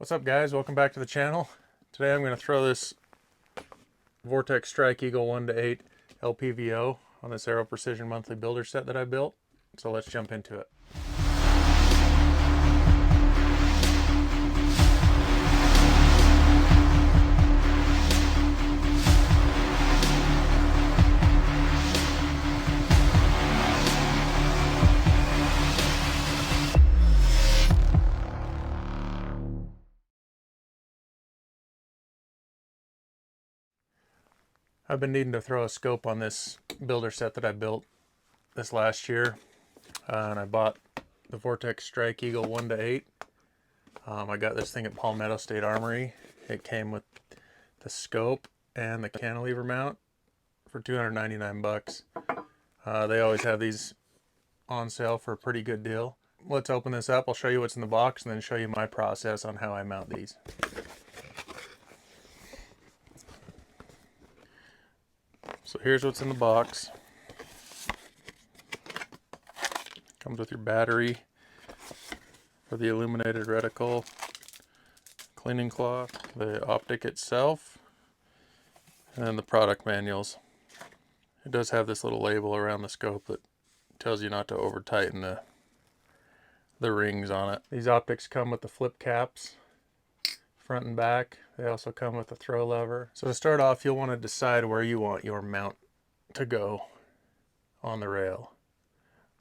What's up, guys? Welcome back to the channel. Today I'm going to throw this Vortex Strike Eagle 1-8 LPVO on this Aero Precision monthly builder set that I built. So let's jump into it. I've been needing to throw a scope on this builder set that I built this last year, and I bought the Vortex Strike Eagle 1-8. I got this thing at Palmetto State Armory. It came with the scope and the cantilever mount for 299 bucks. They always have these on sale for a pretty good deal. Let's open this up. I'll show you what's in the box and then show you my process on how I mount these. So here's what's in the box. Comes with your battery for the illuminated reticle, cleaning cloth, the optic itself, and then the product manuals. It does have this little label around the scope that tells you not to over tighten the rings on it. These optics come with the flip caps, front and back. They also come with a throw lever. So to start off, you'll want to decide where you want your mount to go on the rail.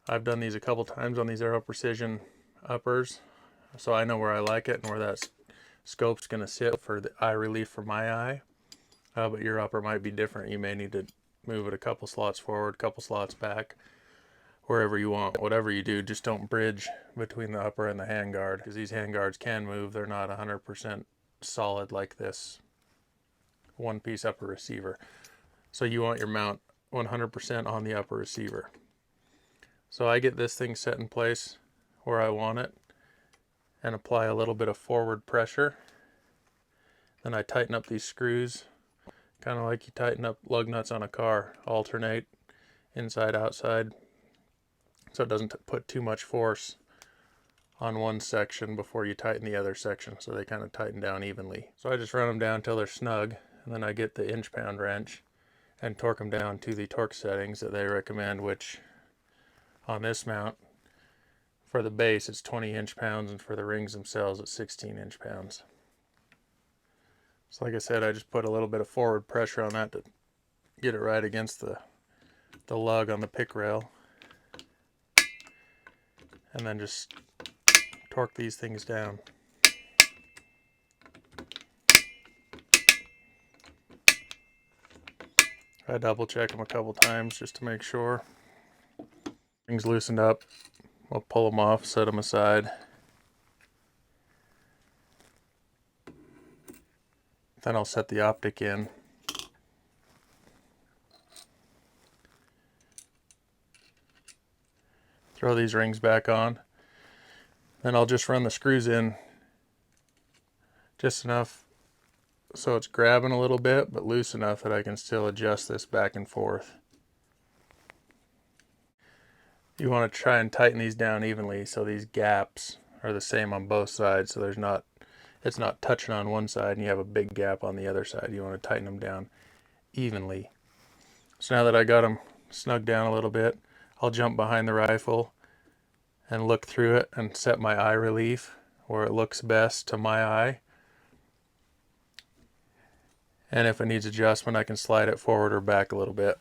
I've done these a couple times on these Aero Precision uppers, so I know where I like it and where that scope's going to sit for the eye relief for my eye. But your upper might be different. You may need to move it a couple slots forward, a couple slots back, wherever you want. Whatever you do, just don't bridge between the upper and the handguard, because these handguards can move. They're not 100% solid like this one-piece upper receiver. So you want your mount 100% on the upper receiver. So I get this thing set in place where I want it and apply a little bit of forward pressure. Then I tighten up these screws, kind of like you tighten up lug nuts on a car. Alternate inside, outside, so it doesn't put too much force on one section before you tighten the other section, so they kind of tighten down evenly. So I just run them down until they're snug, and then I get the inch-pound wrench and torque them down to the torque settings that they recommend, which on this mount, for the base, it's 20 inch-pounds, and for the rings themselves, it's 16 inch-pounds. So like I said, I just put a little bit of forward pressure on that to get it right against the lug on the pick rail, and then just torque these things down. I double check them a couple times just to make sure. Things loosened up, I'll pull them off, set them aside. Then I'll set the optic in. Throw these rings back on. Then I'll just run the screws in just enough so it's grabbing a little bit, but loose enough that I can still adjust this back and forth. You want to try and tighten these down evenly so these gaps are the same on both sides, so it's not touching on one side and you have a big gap on the other side. You want to tighten them down evenly. So now that I got them snugged down a little bit, I'll jump behind the rifle and look through it and set my eye relief where it looks best to my eye. And if it needs adjustment, I can slide it forward or back a little bit.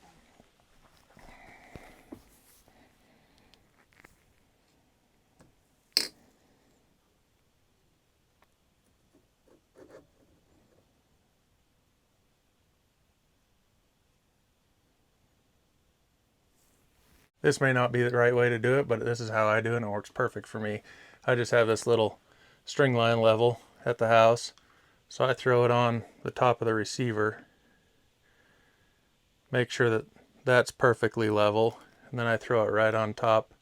This may not be the right way to do it, but this is how I do it and it works perfect for me. I just have this little string line level at the house, so I throw it on the top of the receiver, make sure that that's perfectly level, and then I throw it right on top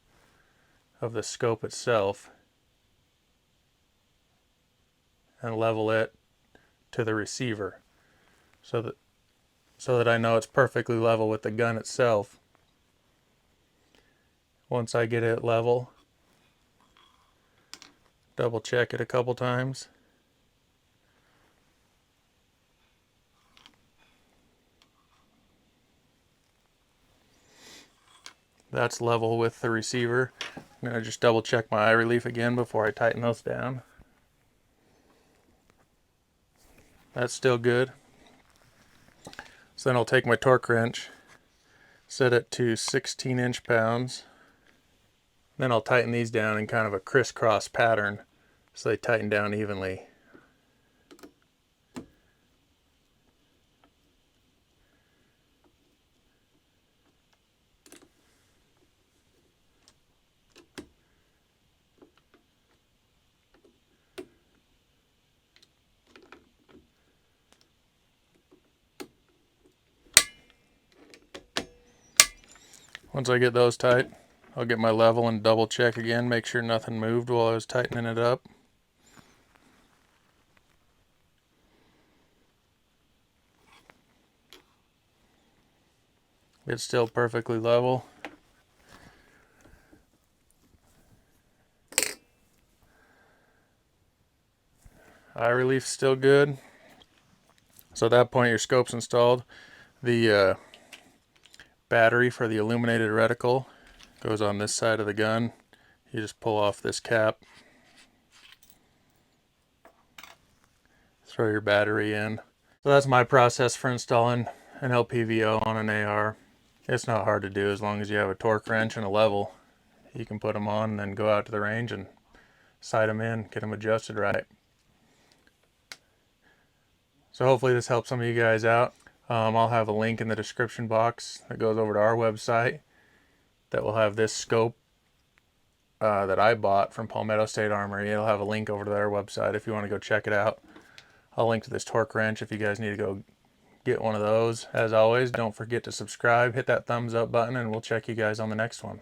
of the scope itself and level it to the receiver so that I know it's perfectly level with the gun itself. Once I get it level, double check it a couple times, That's level with the receiver. I'm gonna just double check my eye relief again before I tighten those down. That's still good. So then I'll take my torque wrench, set it to 16 inch-pounds. Then I'll tighten these down in kind of a crisscross pattern so they tighten down evenly. Once I get those tight, I'll get my level and double check again, make sure nothing moved while I was tightening it up. It's still perfectly level. Eye relief's still good. So at that point your scope's installed. The battery for the illuminated reticle goes on this side of the gun. You just pull off this cap, throw your battery in. So that's my process for installing an LPVO on an AR. It's not hard to do as long as you have a torque wrench and a level. You can put them on and then go out to the range and sight them in, get them adjusted right. So hopefully this helps some of you guys out. I'll have a link in the description box that goes over to our website that will have this scope that I bought from Palmetto State Armory. It'll have a link over to their website if you want to go check it out. I'll link to this torque wrench if you guys need to go get one of those. As always, don't forget to subscribe, hit that thumbs up button, and we'll check you guys on the next one.